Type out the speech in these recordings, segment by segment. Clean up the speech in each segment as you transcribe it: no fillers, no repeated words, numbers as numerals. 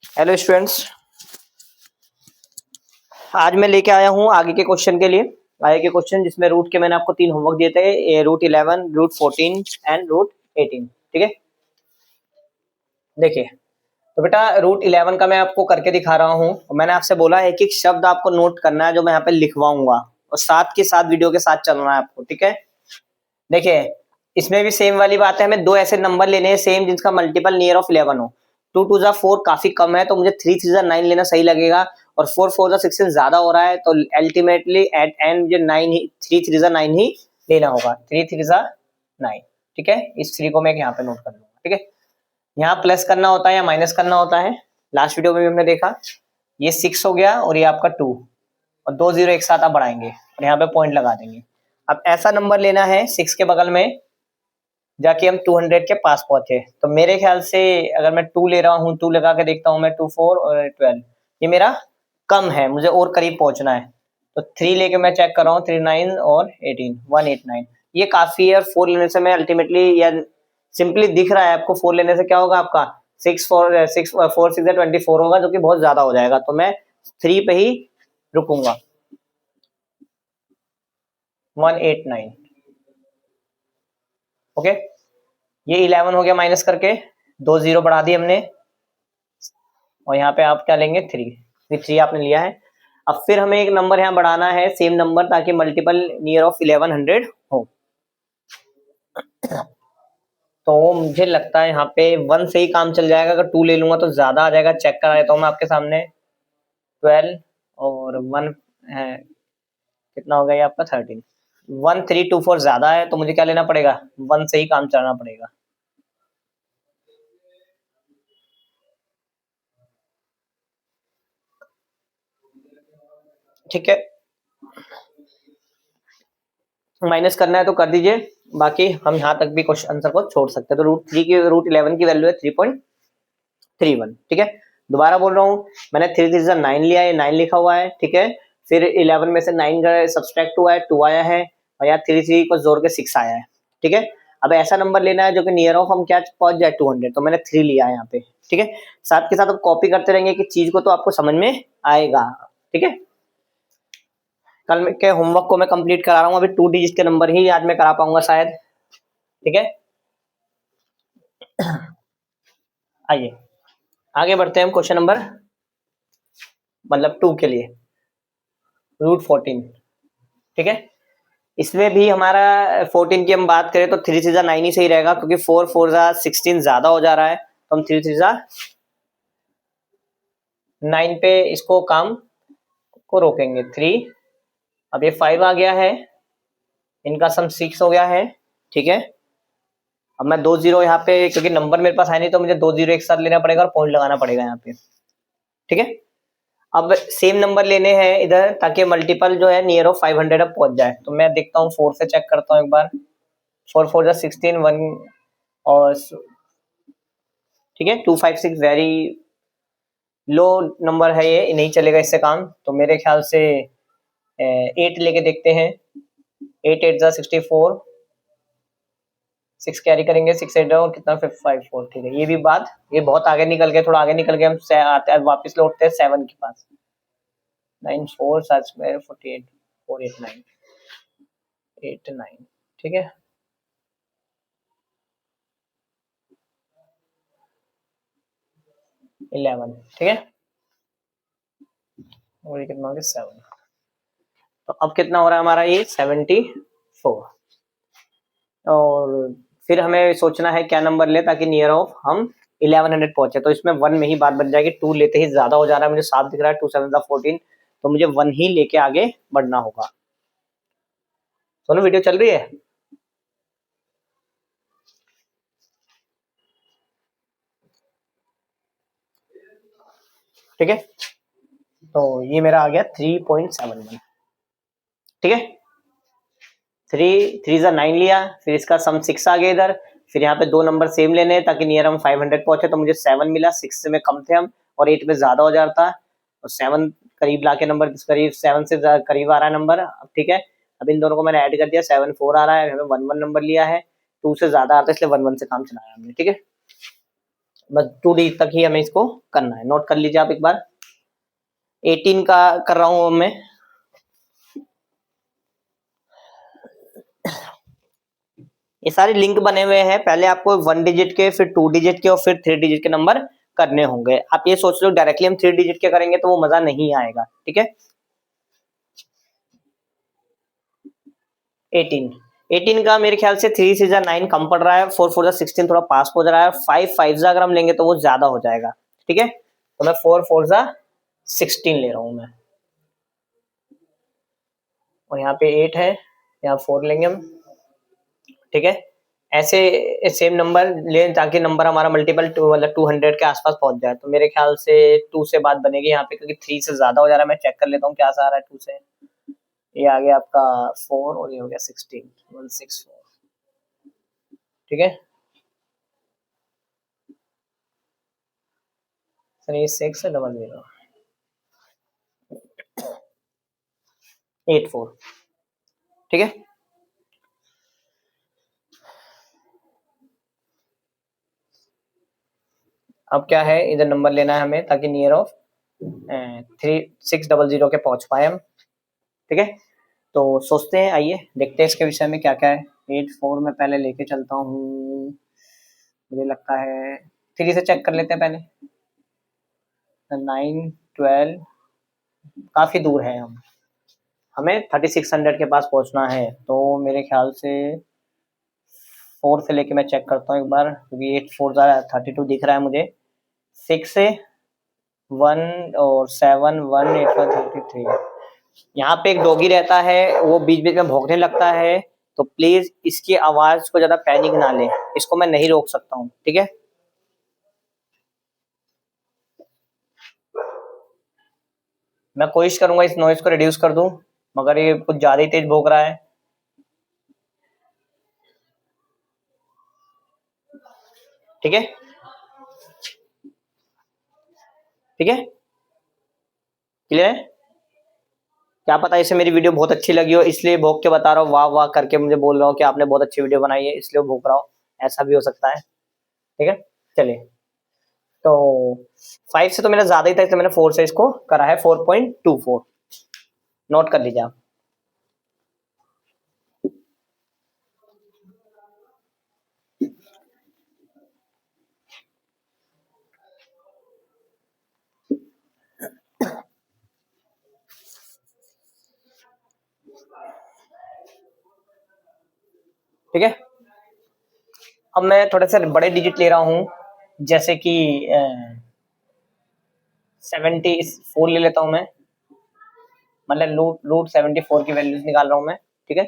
Hello students, आज मैं लेके आया हूँ आगे के क्वेश्चन के लिए। आगे के क्वेश्चन जिसमें रूट के मैंने आपको 3 होमवर्क दिए थे, रूट 11, रूट 14 एंड रूट 18। ठीक है, देखिए। तो बेटा रूट 11 का मैं आपको करके दिखा रहा हूँ। मैंने आपसे बोला एक एक शब्द आपको नोट करना है जो मैं यहाँ पे लिखवाऊंगा, और साथ के साथ वीडियो के साथ चलना है आपको। ठीक है, देखिए इसमें भी सेम वाली बात है, हमें दो ऐसे नंबर लेने हैं सेम जिनका मल्टीपल नियर ऑफ 11 हो। 2 टू जा 4 काफी कम है, तो मुझे 3 थ्री जा 9 लेना सही लगेगा, और 4 4 जा 16 ज्यादा हो रहा है, तो अल्टीमेटली एट एंड मुझे 9 ही 3 थ्री जा 9 ही लेना होगा। 3 थ्री जा 9। ठीक है, इस 3 को मैं यहाँ पे नोट कर लूंगा। ठीक है, यहाँ प्लस करना होता है या माइनस करना होता है, लास्ट वीडियो में भी हमने देखा। ये 6 हो गया और ये आपका 2, और 2 जीरो एक साथ आप बढ़ाएंगे और यहाँ पे पॉइंट लगा देंगे। अब ऐसा नंबर लेना है 6 के बगल में जाके हम 200 के पास पहुंचे। तो मेरे ख्याल से अगर मैं 2 ले रहा हूँ, 2 लगा के देखता हूँ मैं, 2 4 और 12, ये मेरा कम है, मुझे और करीब पहुंचना है। तो 3 लेके मैं चेक कर रहा हूँ, 3 9 और 18 189, ये काफी है। 4 लेने से मैं अल्टीमेटली, या सिंपली दिख रहा है आपको, 4 लेने से क्या होगा आपका 6 4 6 4 6 24 होगा, जो कि बहुत ज्यादा हो जाएगा। तो मैं 3 पे ही रुकूंगा, 189। ओके, ये 11 हो गया माइनस करके, 2 जीरो बढ़ा दी हमने, और यहाँ पे आप क्या लेंगे 3 3 आपने लिया है। अब फिर हमें एक नंबर यहाँ बढ़ाना है, सेम नंबर, ताकि मल्टीपल नियर ऑफ 1100 हो। तो मुझे लगता है यहाँ पे 1 से ही काम चल जाएगा, अगर 2 ले लूंगा तो ज्यादा आ जाएगा। चेक करा देता हूँ मैं आपके सामने, 12 और 1 है, कितना हो गया ये आपका 13। 1 3 2 4 ज्यादा है, तो मुझे क्या लेना पड़ेगा, 1 से ही काम चलाना पड़ेगा। ठीक है, माइनस करना है तो कर दीजिए, बाकी हम यहाँ तक भी क्वेश्चन आंसर को छोड़ सकते हैं। तो रूट 11 की वैल्यू है 3.31। ठीक है, दोबारा बोल रहा हूँ, मैंने 3 3 जा 9 लिया है, 9 लिखा हुआ है। ठीक है, फिर 11 में से 9 का सब्सट्रैक्ट हुआ है, 2 आया है, और यहाँ 3 3 को जोड़ के 6 आया है। ठीक है, अब ऐसा नंबर लेना है जो कि नियर ऑफ हम क्या पहुंच जाए 200, तो मैंने 3 लिया है यहाँ पे। ठीक है, साथ के साथ अब कॉपी करते रहेंगे कि चीज को तो आपको समझ में आएगा। ठीक है, कल के होमवर्क को मैं कंप्लीट करा रहा हूँ, अभी 2 डिजिट के नंबर ही आज मैं करा पाऊंगा शायद। ठीक है, आइए आगे बढ़ते हैं हम क्वेश्चन नंबर मतलब 2 के लिए, रूट 14। ठीक है, इसमें भी हमारा 14 की हम बात करें तो 3 3 जा 9 ही सही रहेगा, क्योंकि 4 4 जा 16 ज्यादा हो जा रहा है, तो हम 3 3 जा 9 पे इसको काम को रोकेंगे। 3, अब ये 5 आ गया है, इनका सम 6 हो गया है। ठीक है, अब मैं 2 जीरो यहाँ पे, क्योंकि नंबर मेरे पास है नहीं, तो मुझे 2 जीरो एक साथ लेना पड़ेगा और पॉइंट लगाना पड़ेगा यहाँ पे। ठीक है, अब सेम नंबर लेने हैं इधर, ताकि मल्टीपल जो है नियर ऑफ 500 अब पहुंच जाए। तो मैं देखता हूँ 4 से चेक करता हूँ एक बार, 4 4 जा 16 1, और ठीक है 2 5 6 वेरी लो नंबर है, ये नहीं चलेगा इससे काम। तो मेरे ख्याल से 8 लेके देखते हैं, 8 8 जा 64, 6 कैरी करेंगे, 6 8 और कितना 5 5 4। ठीक है, ये भी बात, ये बहुत आगे निकल गए, थोड़ा आगे निकल गए, हम आते वापस लौटते हैं 7 के पास। 9 4 7 48 4 8 9 8 9। ठीक है, 11। ठीक है, और ये कितना हो गया 7। तो अब कितना हो रहा है हमारा, ये 74। और फिर हमें सोचना है क्या नंबर ले ताकि नियर ऑफ हम 1100 पहुंचे। तो इसमें 1 में ही बात बन जाएगी, 2 लेते ही ज्यादा हो जा रहा है, मुझे साफ दिख रहा है, 2 7 14, तो मुझे 1 ही लेके आगे बढ़ना होगा। सोनू वीडियो चल रही है? ठीक है, तो ये मेरा आ गया 3.71। ठीक है, 3 3 जा 9 लिया, फिर इसका सम 6 आ गया इधर, फिर यहाँ पे 2 नंबर सेम लेने हैं ताकि नियर हम 500 पहुंचे। तो मुझे 7 मिला, 6 से में कम थे हम, और 8 में ज्यादा हो जाता, और 7 करीब लाके नंबर करीब 7 से करीब आ रहा है नंबर। अब ठीक है, अब इन दोनों को मैंने ऐड कर दिया, 7 4 आ रहा है, हमें 1 1 नंबर लिया है, 2 से ज्यादा आता है, इसलिए 1 1 से काम चलाया हमने। ठीक है, बस 2 डिजिट तक ही हमें इसको करना है। नोट कर लीजिए आप एक बार। 18 का कर रहा हूं मैं। ये सारे लिंक बने हुए हैं, पहले आपको 1 डिजिट के, फिर 2 डिजिट के और फिर 3 डिजिट के नंबर करने होंगे। आप ये सोच लो डायरेक्टली हम 3 डिजिट के करेंगे तो वो मजा नहीं आएगा, ठीक है। 18 का मेरे ख्याल से 3 से 9 कम पड़ रहा है, 4 4 16 थोड़ा पास हो जा रहा है, 5 5 अगर हम लेंगे तो वो ज्यादा हो जाएगा, ठीक है। तो मैं 4 4 16 ले रहा हूं मैं, और यहाँ पे 8 है, यहाँ 4 लेंगे हम, ठीक है। ऐसे सेम नंबर लें ताकि नंबर हमारा मल्टीपल मतलब 200 के आसपास पहुंच जाए। तो मेरे ख्याल से 2 से बात बनेगी यहाँ पे, क्योंकि 3 से ज्यादा हो जा रहा है। मैं चेक कर लेता हूँ क्या सा आ रहा है 2 से। ये आ गया आपका 4 और ये हो गया 16, 164, ठीक है। 3600 84, ठीक है। अब क्या है, इधर नंबर लेना है हमें ताकि नियर ऑफ 3600 के पहुंच पाए हम, ठीक है। तो सोचते हैं, आइए देखते हैं इसके विषय में क्या क्या है। 84 में पहले लेके चलता हूँ, मुझे लगता है 3 से चेक कर लेते हैं पहले। 9 12 काफी दूर है, हमें 3600 के पास पहुंचना है। तो मेरे ख्याल से 4 से लेके मैं चेक करता हूँ एक बार, क्योंकि 8 4 32 दिख रहा है मुझे। 6 से 1 और 7 1 8 33। यहाँ पे एक डॉगी रहता है, वो बीच बीच में भौंकने लगता है, तो प्लीज इसकी आवाज को ज्यादा पैनिक ना ले, इसको मैं नहीं रोक सकता हूँ, ठीक है। मैं कोशिश करूंगा इस नॉइज को रिड्यूस कर दूं, मगर ये कुछ ज्यादा ही तेज भौंक रहा है, ठीक है, ठीक है, क्लियर है। क्या पता इसे मेरी वीडियो बहुत अच्छी लगी हो, इसलिए भौंक के बता रहा हूँ, वाह वाह करके मुझे बोल रहा हूँ कि आपने बहुत अच्छी वीडियो बनाई है, इसलिए भौंक रहा हूँ, ऐसा भी हो सकता है, ठीक है। चलिए, तो 5 से तो मेरा ज्यादा ही था, इसलिए मैंने 4 से इसको करा है 4.24। नोट कर लीजिए आप। ठीक है, अब मैं थोड़े से बड़े डिजिट ले रहा हूँ, जैसे कि 74 ले लेता हूँ मैं, मतलब रूट 74 की वैल्यूज निकाल रहा हूँ मैं, ठीक है।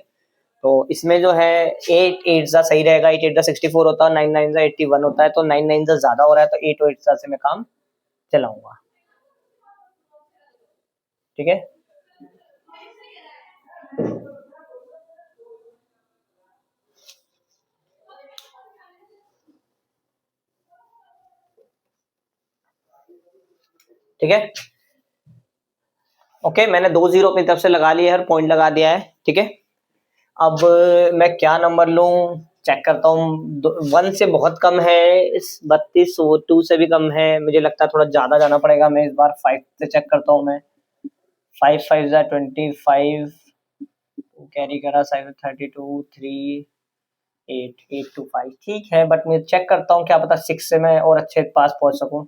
तो इसमें जो है 8 8 सा सही रहेगा, 8 8 64 होता है, 9 9 सा 81 होता है, तो 9 9 से ज्यादा हो रहा है, तो 8 8 सा से मैं काम चलाऊंगा, ठीक है। ठीक है, ओके, मैंने 2 जीरो अपनी तरफ से लगा लिए, हर पॉइंट लगा दिया है, ठीक है। अब मैं क्या नंबर लूं, चेक करता हूँ। 1 से बहुत कम है, 32, 2 से भी कम है, मुझे लगता है थोड़ा ज्यादा जाना पड़ेगा। मैं इस बार 5 से चेक करता हूँ मैं। 5 5 25, कैरी करा 7 32 3 8 8 2 5, ठीक है, बट मैं चेक करता हूँ, क्या पता 6 से मैं और अच्छे पास पहुंच सकूं।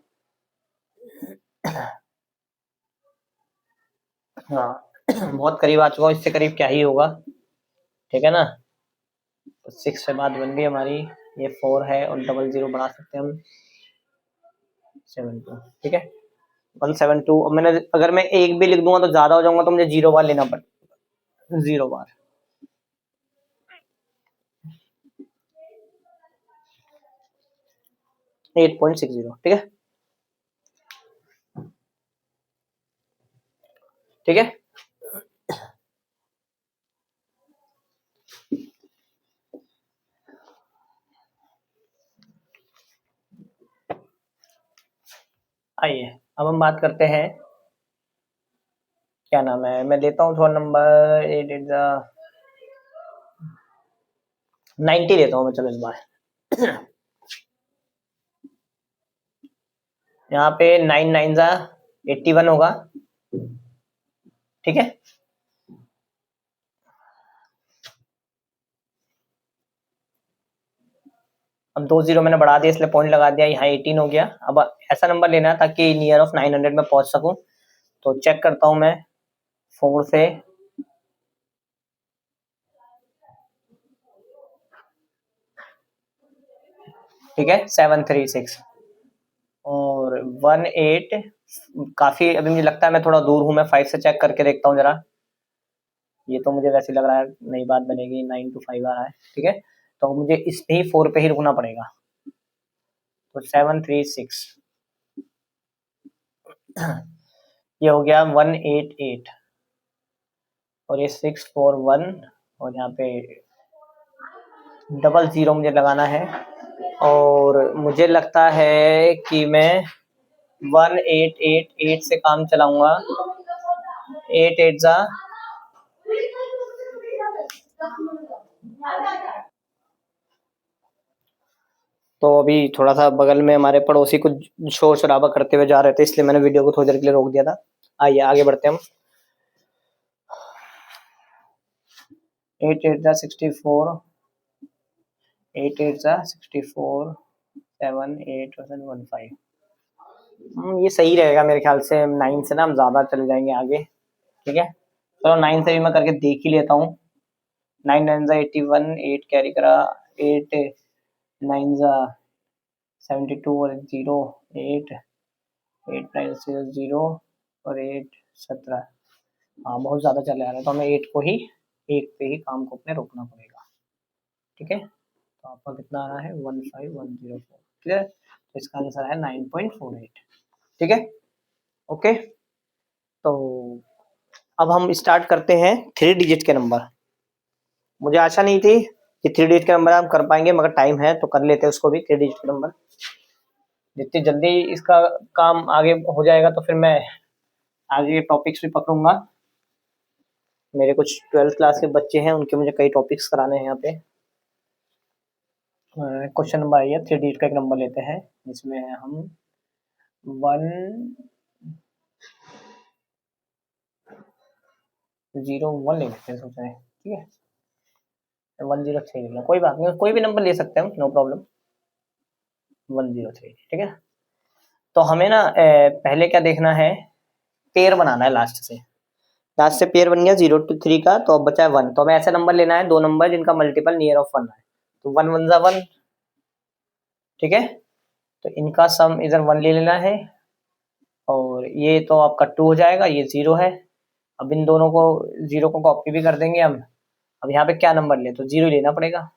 हाँ, बहुत करीब आ चुका हूँ, इससे करीब क्या ही होगा, ठीक है ना। तो 6 से बात बन गई हमारी, ये 4 है और 00 बढ़ा सकते हैं हम 72, ठीक है। 172। अब मैंने, अगर मैं एक भी लिख दूंगा तो ज्यादा हो जाऊंगा, तो मुझे 0 बार लेना पड़ेगा, 0 बार। 8.60, ठीक है, ठीक है। आइए अब हम बात करते हैं, क्या नाम है, मैं लेता हूँ थोड़ा नंबर 8 8 90 लेता हूँ मैं, चलो इस बार। यहाँ पे 9 9 जा 81 होगा, ठीक है। अब 2 जीरो मैंने बढ़ा दिया इसलिए पॉइंट लगा दिया, यहाँ 18 हो गया। अब ऐसा नंबर लेना है ताकि नियर ऑफ 900 में पहुंच सकूं। तो चेक करता हूं मैं 4 से, ठीक है 736 और 18। काफी अभी मुझे लगता है मैं थोड़ा दूर हूं, मैं 5 से चेक करके देखता हूँ जरा। ये तो मुझे वैसे लग रहा है नई बात बनेगी, 9 to 5 आ रहा है, ठीक है। तो मुझे इस पे ही 4 पे ही रुकना पड़ेगा। तो 736 ये हो गया 188 और ये 641 और यहाँ पे 00 मुझे लगाना है। और मुझे लगता है कि मैं 1888 से काम चलाऊंगा। 8 8 जा, तो अभी थोड़ा सा बगल में हमारे पड़ोसी कुछ शोर शराबा करते हुए जा रहे थे, इसलिए मैंने वीडियो को थोड़ी देर के लिए रोक दिया था। आइए आगे बढ़ते हैं हम। 8 8 जा 64, 8 8 जा 64, 7 8 1 5। ये सही रहेगा मेरे ख्याल से। 9 से ना हम ज्यादा चले जाएंगे आगे, ठीक है। चलो 9 से भी मैं करके देख ही लेता हूँ। 9 9 जा 81, 8 कैरी करा, 8 9 जा 72 और 0, 8 8 9 से 0 और 8 17। हाँ बहुत ज्यादा चले आ रहा है, तो हमें 8 को ही, 1 पे ही काम को अपने रोकना पड़ेगा, ठीक है। तो आपका कितना आ रहा है 15104, क्लियर। तो इसका आंसर है 9.48, ठीक है। ओके, तो अब हम स्टार्ट करते हैं 3 डिजिट के नंबर। मुझे आशा नहीं थी कि 3 डिजिट के नंबर हम कर पाएंगे, मगर टाइम है तो कर लेते हैं उसको भी। 3 डिजिट के नंबर जितनी जल्दी इसका काम आगे हो जाएगा तो फिर मैं आगे टॉपिक्स भी पकड़ूंगा। मेरे कुछ 12th क्लास के बच्चे हैं, उनके मुझे कई टॉपिक्स कराने हैं यहाँ पे। क्वेश्चन नंबर आइए, 3 डिजिट का एक नंबर लेते हैं जिसमें हम 101 ले लेते हैं, सोच रहे हैं, ठीक है। 103 ले लें, कोई बात नहीं, कोई भी नंबर ले सकते हैं, नो प्रॉब्लम। 103, ठीक है। तो हमें ना पहले क्या देखना है, पेयर बनाना है लास्ट से। लास्ट से पेयर बन गया 0 to 3 का, तो अब बचा है 1। तो हमें ऐसा नंबर लेना है, दो नंबर जिनका मल्टीपल नियर ऑफ 1 है। तो 1 1 जा 1, ठीक है। तो इनका सम इधर 1 ले लेना है और ये तो आपका 2 हो जाएगा, ये 0 है। अब इन दोनों को 0 को कॉपी भी कर देंगे हम। अब यहाँ पे क्या नंबर ले, तो 0 लेना पड़ेगा।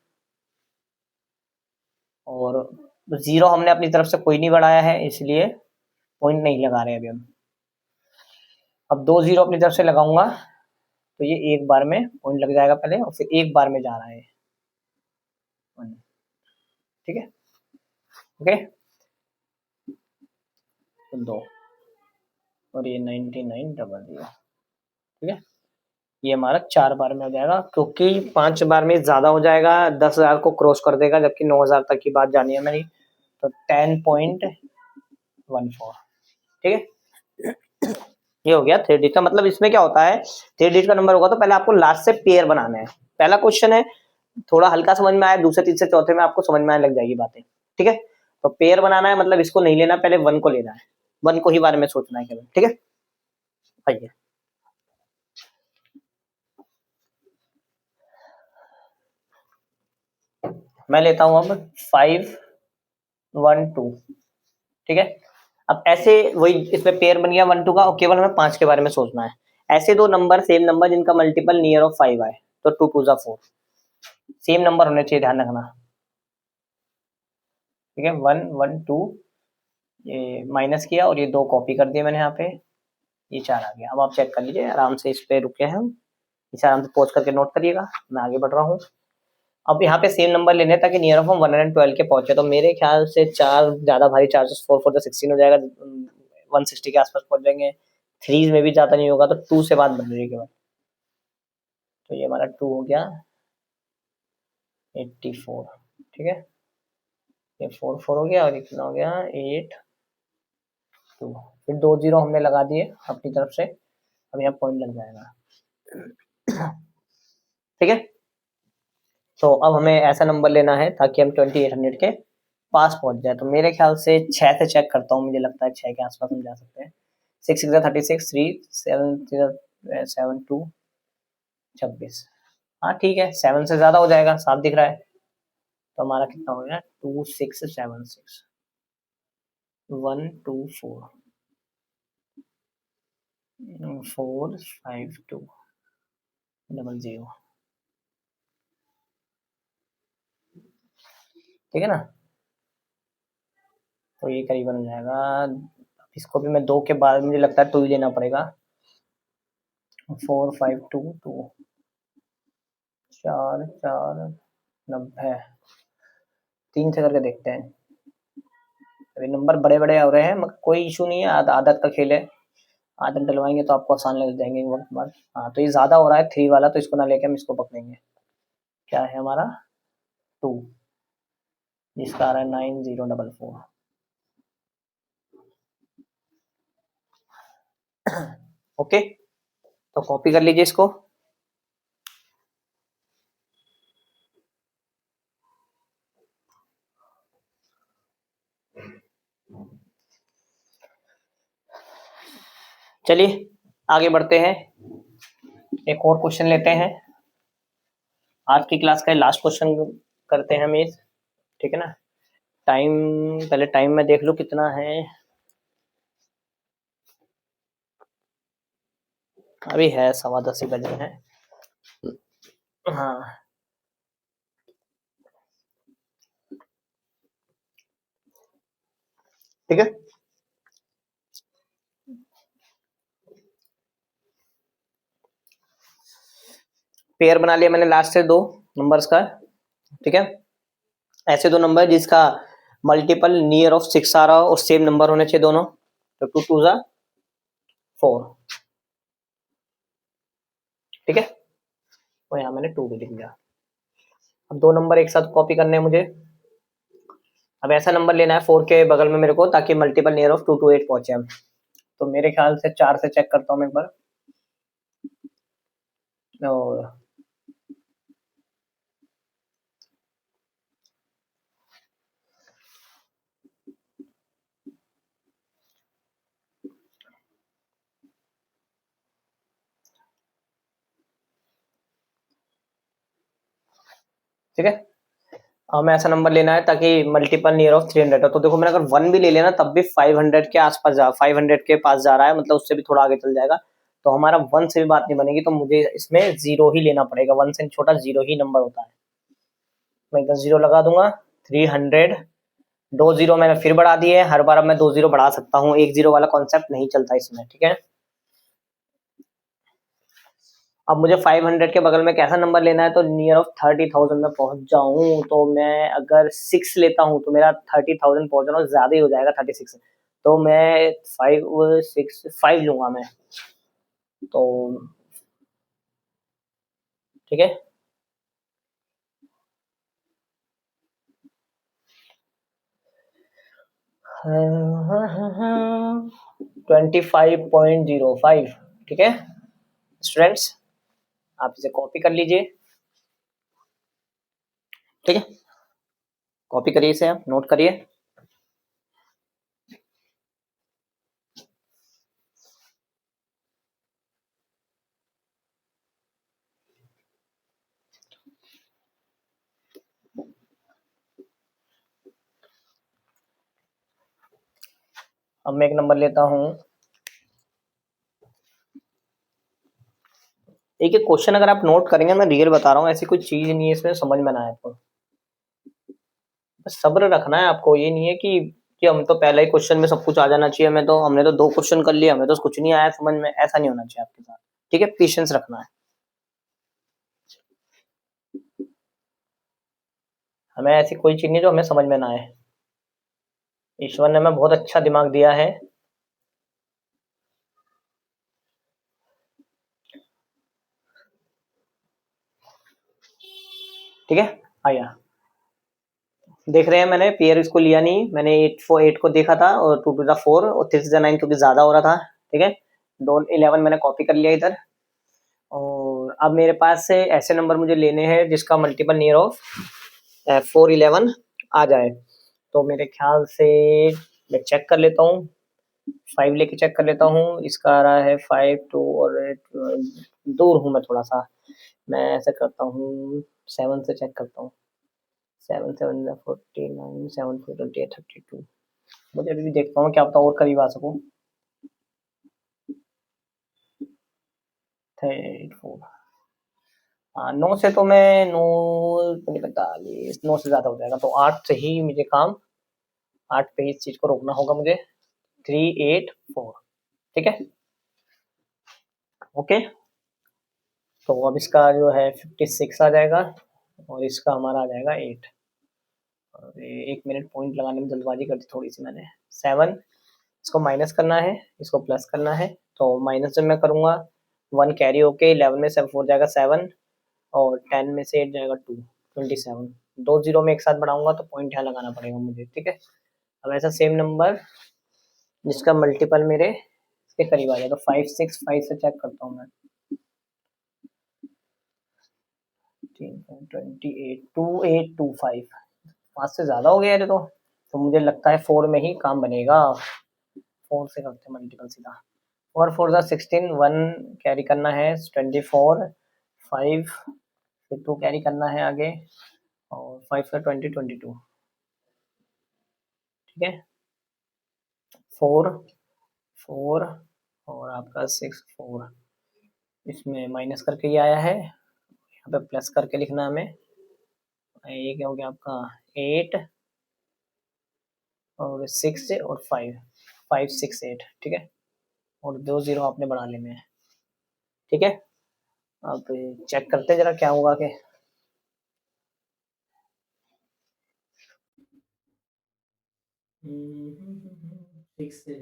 और 0 हमने अपनी तरफ से कोई नहीं बढ़ाया है, इसलिए पॉइंट नहीं लगा रहे अभी हम। अब 2 0 अपनी तरफ से लगाऊंगा तो ये एक बार में पॉइंट लग जाएगा पहले, और फिर एक बार में जा रहा है, ठीक है। ओके, तो 2 और ये 99 डबल 0, ठीक है। ये हमारा 4 बार में हो जाएगा, क्योंकि 5 बार में ज्यादा हो जाएगा, 10,000 को क्रॉस कर देगा, जबकि 9,000 तक की बात जानी है मेरी। तो 10.14, ठीक है। ये हो गया 3 डिजिट का। मतलब इसमें क्या होता है, 3 डिजिट का नंबर होगा तो पहले आपको लास्ट से पेयर बनाना है। पहला क्वेश्चन है, थोड़ा हल्का समझ में आया, दूसरे तीसरे चौथे में आपको समझ में आने लग जाएगी बातें, ठीक है। तो पेयर बनाना है, मतलब इसको नहीं लेना, पहले 1 को लेना है, 1 को ही बारे में सोचना है केवल, ठीक है। आइए, मैं लेता हूं अब 512, ठीक है। अब ऐसे वही इसमें पेयर बन गया 1 2 का, और केवल हमें 5 के बारे में सोचना है। ऐसे दो नंबर, सेम नंबर जिनका मल्टीपल नियर ऑफ 5 आए, तो 2 2 जा 4, सेम नंबर होने चाहिए, ध्यान रखना, ठीक है। 1 1 2, ये माइनस किया और ये 2 कॉपी कर दिए मैंने यहाँ पे, ये 4 आ गया। अब आप चेक कर लीजिए आराम से, इस पे रुके हैं हम, इसे आराम से पॉज करके नोट करिएगा, मैं आगे बढ़ रहा हूँ। अब यहाँ पे सेम नंबर लेने ताकि नियर ऑफ हम 112 के पहुंचे, तो मेरे ख्याल से 4 ज्यादा भारी, 4 4 4 16 हो जाएगा, 160 के आसपास पहुंच जाएंगे। 3 में भी ज्यादा नहीं होगा, तो 2 से बात बन रही है केवल। तो ये हमारा 2 हो गया 84, ठीक है। ये 4 4 हो गया और ये कितना हो गया 8 2, फिर 2 0 हमने लगा दिए अपनी तरफ से, अब यहाँ पॉइंट लग जाएगा। ठीक है, तो अब हमें ऐसा नंबर लेना है ताकि हम 2800 के पास पहुंच जाए। तो मेरे ख्याल से 6 से चेक करता हूँ, मुझे लगता है 6 के आसपास हम जा सकते हैं। 6 6 36, 3 7 7 2 26। हाँ ठीक है, 7 से ज्यादा हो जाएगा, 7 दिख रहा है। तो हमारा कितना हो गया, 2 6 7 6 1 2 4 4 5 2 0 0। ठीक है ना, तो ये करीबन हो जाएगा। इसको भी मैं 2 के बाद मुझे लगता है 2 ही लेना पड़ेगा। 4 5 2 2 4 4 90। 3 से करके देखते हैं। अभी नंबर बड़े बड़े हो रहे हैं मगर कोई इशू नहीं है, आदत का खेल है। आदत डलवाएंगे तो आपको आसान लग जाएंगे वक्त बाद। हाँ तो ये ज्यादा हो रहा है 3 वाला, तो इसको ना लेके हम इसको पकड़ेंगे। क्या है हमारा 2, जिसका आ रहा है 9044। ओके, तो कॉपी कर लीजिए इसको। चलिए आगे बढ़ते हैं, एक और क्वेश्चन लेते हैं। आज की क्लास का लास्ट क्वेश्चन करते हैं हम इस। ठीक है ना, टाइम, पहले टाइम में देख लूं कितना है। अभी है 10:15 ही बजे हैं। हाँ ठीक है, पेयर बना लिया मैंने लास्ट से 2 नंबर्स का। ठीक है, ऐसे 2 नंबर जिसका मल्टीपल नियर ऑफ 6 आ रहा हो और सेम नंबर होने चाहिए दोनों। तो 2 2 जा 4। ठीक है, तो यहाँ मैंने 2 भी लिख दिया। अब 2 नंबर एक साथ कॉपी करने हैं मुझे। अब ऐसा नंबर लेना है 4 के बगल में मेरे को, ताकि मल्टीपल नियर ऑफ 2 2 8 पहुंचे हम। तो मेरे ख्याल से 4 से चेक करता हूँ मैं एक बार। और ठीक है, हमें ऐसा नंबर लेना है ताकि मल्टीपल नियर ऑफ 300 हो। तो देखो मैंने अगर 1 भी ले लेना तब भी 500 के आसपास 500 के पास जा रहा है, मतलब उससे भी थोड़ा आगे चल जाएगा। तो हमारा 1 से भी बात नहीं बनेगी, तो मुझे इसमें 0 ही लेना पड़ेगा। 1 से छोटा 0 ही नंबर होता है। मैं इधर 0 लगा दूंगा। 300, 2 0 मैंने फिर बढ़ा दिए। हर बार अब मैं 2 0 बढ़ा सकता हूँ, 1 0 वाला कॉन्सेप्ट नहीं चलता इसमें। ठीक है, अब मुझे 500 के बगल में कैसा नंबर लेना है, तो नियर ऑफ 30,000 में पहुंच जाऊं। तो मैं अगर 6 लेता हूं तो मेरा 30,000 पहुंचना ज्यादा ही हो जाएगा 36। तो मैं 5 6 5 लूंगा मैं। तो ठीक है, 25.05। ठीक है स्टूडेंट्स, आप इसे कॉपी कर लीजिए। ठीक है, कॉपी करिए, इसे आप नोट करिए। अब मैं एक नंबर लेता हूँ। एक एक क्वेश्चन अगर आप नोट करेंगे, मैं रियल बता रहा हूँ, ऐसी कोई चीज नहीं है इसमें समझ में ना आए आपको। बस सब्र रखना है आपको, ये नहीं है कि हम तो पहला ही क्वेश्चन में सब कुछ आ जाना चाहिए। हमें तो, हमने तो 2 क्वेश्चन कर लिए, हमें तो कुछ नहीं आया समझ में, ऐसा नहीं होना चाहिए आपके साथ। ठीक है, पेशेंस रखना है। हमें ऐसी कोई चीज नहीं जो हमें समझ में ना आए। ईश्वर ने हमें बहुत अच्छा दिमाग दिया है। ठीक है, आया देख रहे हैं, मैंने पेयर इसको लिया नहीं, मैंने 8 को देखा था और 2 टू द 4 और 3 टू द 9 क्योंकि ज्यादा हो रहा था। ठीक है, डोन 11 मैंने कॉपी कर लिया इधर। और अब मेरे पास से ऐसे नंबर मुझे लेने हैं जिसका मल्टीपल नियर ऑफ 411 आ जाए। तो मेरे ख्याल से मैं चेक कर लेता हूँ, 5 लेके चेक कर लेता हूँ। इसका आ रहा है 5 2 और दूर हूँ मैं थोड़ा सा। मैं ऐसे करता हूँ, 7 से चेक करता हूँ। 7 7 49 7 4 28 32। मुझे अभी भी देखता हूँ क्या पता और करीब आ सकूँ। 34। हाँ, 9 से तो मैं 9 45 9 से ज्यादा हो जाएगा, तो 8 से ही मुझे काम, 8 पे इस चीज को रोकना होगा मुझे। 384। ठीक है, ओके। तो अब इसका जो है 56 आ जाएगा और इसका हमारा आ जाएगा 8। और 1 मिनट पॉइंट लगाने में जल्दबाजी कर दी थोड़ी सी मैंने। 7, इसको माइनस करना है, इसको प्लस करना है। तो माइनस जब मैं करूंगा 1 कैरी होके 11 में से 4 जाएगा 7 और 10 में से 8 जाएगा 2, 27। दो जीरो में एक साथ बढ़ाऊंगा तो पॉइंट यहाँ लगाना पड़ेगा मुझे। ठीक है, अब ऐसा सेम नंबर जिसका मल्टीपल मेरे इसके करीब आ जाए, तो 565 से चेक करता हूँ मैं। 2825, 5 से ज्यादा हो गया है तो मुझे लगता है 4 में ही काम बनेगा। 4 से करते हैं मल्टीपल सीधा। 4 4 जा 16, 1 कैरी करना है 24, 5 फिर 2 कैरी करना है आगे और 5 का 20 22। ठीक है, 4 4 और आपका 6 4, इसमें माइनस करके ये आया है, यहाँ पे प्लस करके लिखना है हमें। ये क्या हो गया आपका 8 और 6 और 5, 5 6 8। ठीक है, और 2 जीरो आपने बढ़ा लेने हैं। ठीक है, अब चेक करते हैं जरा क्या होगा कि 6 से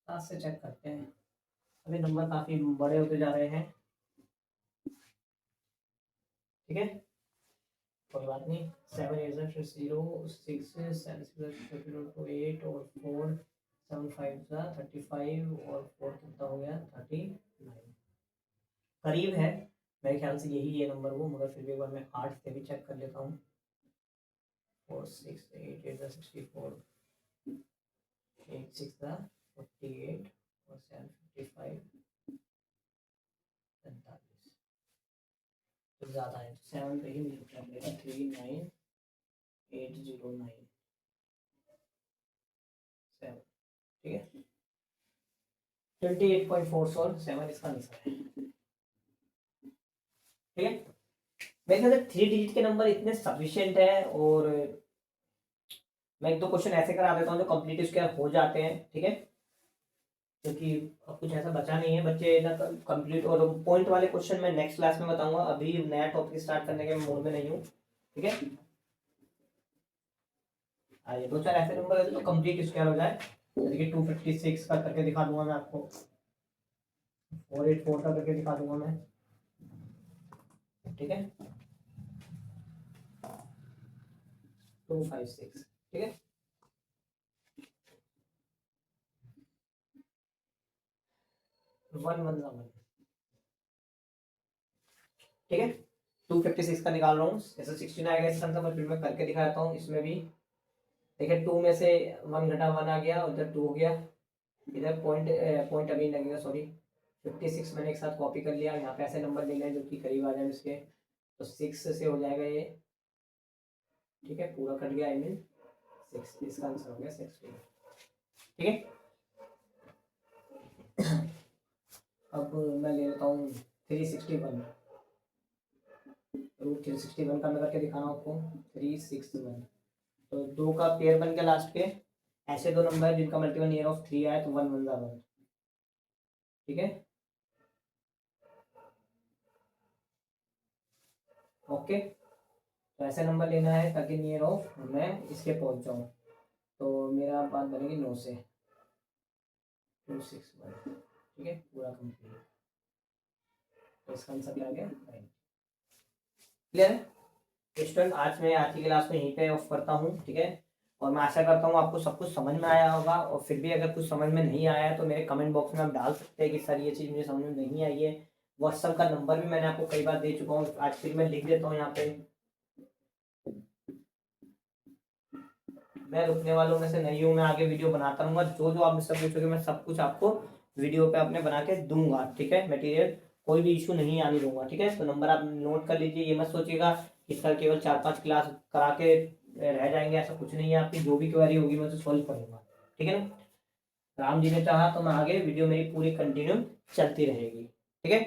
7 से चेक करते हैं। अभी नंबर काफी बड़े होते जा रहे हैं। ठीक है, कोई बात नहीं। 7 8 0 6 7 6 8 और 4 7 5 35 और 4 कितना हो गया 39। करीब है, मेरे ख्याल से यही ये नंबर हो, मगर फिर भी एक बार मैं 8 से भी चेक कर लेता हूँ। 4 6 8 8 64, 8 6 48 और 7 55 45। तो ज़्यादा है, 7 पे ही मुझे कर लेगा 39809 7। ठीक है, 28.4 7 इसका आंसर है। ठीक है, मेरे ख्याल से 3 डिजिट के नंबर इतने सफिशिएंट है। और मैं एक दो क्वेश्चन ऐसे करा देता हूँ जो कंप्लीट इसके हो जाते हैं। ठीक है, क्योंकि अब कुछ ऐसा बचा नहीं है बच्चे ना कंप्लीट। और पॉइंट वाले क्वेश्चन मैं नेक्स्ट क्लास में बताऊंगा, अभी नया टॉपिक स्टार्ट करने के मूड में नहीं हूँ। ठीक है, आइए दो चार ऐसे नंबर है जो कंप्लीट स्क्वायर हो जाए। जैसे कि 256 का करके दिखा दूंगा मैं आपको, 484 का करके दिखा दूंगा मैं। ठीक है, 256। ठीक है, 1 1 1। ठीक है, 256 का निकाल रहा हूँ, जैसे 16 आएगा इसका आंसर, मैं फिर मैं करके दिखाता हूँ इसमें भी। देखिए 2 में से 1 घटा 1 आ गया, उधर 2 हो गया, इधर पॉइंट पॉइंट अभी लगेगा, सॉरी 56 मैंने एक साथ कॉपी कर लिया। यहाँ पे ऐसे नंबर लेना है जो कि करीब आ जाए इसके, तो 6 से हो जाएगा ये। ठीक है, पूरा कट गया, आई मीन 6, इसका आंसर हो गया 16। ठीक है, अब मैं ले लेता हूँ 361। रूट 361 का मैं करके दिखाना आपको, 361। तो 2 का पेयर बन गया लास्ट के। ऐसे दो नंबर है जिनका मल्टीपल नियर ऑफ 3 आए तो 1 1 1। ठीक है, ओके। तो ऐसा नंबर लेना है ताकि नियर ऑफ मैं इसके पहुंच जाऊं। तो मेरा बात बनेगी 9 से 261। ठीक है, पूरा कंप्लीट। तो इसका आंसर क्या आ गया 9। क्लियर है स्टूडेंट? आज मैं आज की क्लास में यहीं पे ऑफ करता हूँ, ठीक है। और मैं आशा करता हूँ आपको सब कुछ समझ में आया होगा, और फिर भी अगर कुछ समझ में नहीं आया है तो मेरे कमेंट बॉक्स में आप डाल सकते हैं कि सर ये चीज़ मुझे समझ में नहीं आई है। व्हाट्सअप का नंबर भी मैंने आपको कई बार दे चुका हूँ, आज फिर मैं लिख देता हूँ यहाँ पे। मैं रुकने वालों में से नहीं हूँ, मैं आगे वीडियो बनाता रहूँगा, जो जो आप मुझसे पूछोगे मैं सब कुछ आपको वीडियो पे अपने बना के दूंगा, ठीक है। मटेरियल कोई भी इशू नहीं आने दूंगा, ठीक है। तो नंबर आप नोट कर लीजिए, ये मत सोचिएगा कि सर केवल 4-5 क्लास करा के रह जाएंगे, ऐसा कुछ नहीं है। आपकी जो भी क्वेरी होगी मैं तो सॉल्व करूंगा, ठीक है ना। राम जी ने चाहा तो मैं आगे वीडियो मेरी पूरी कंटिन्यू चलती रहेगी, ठीक है।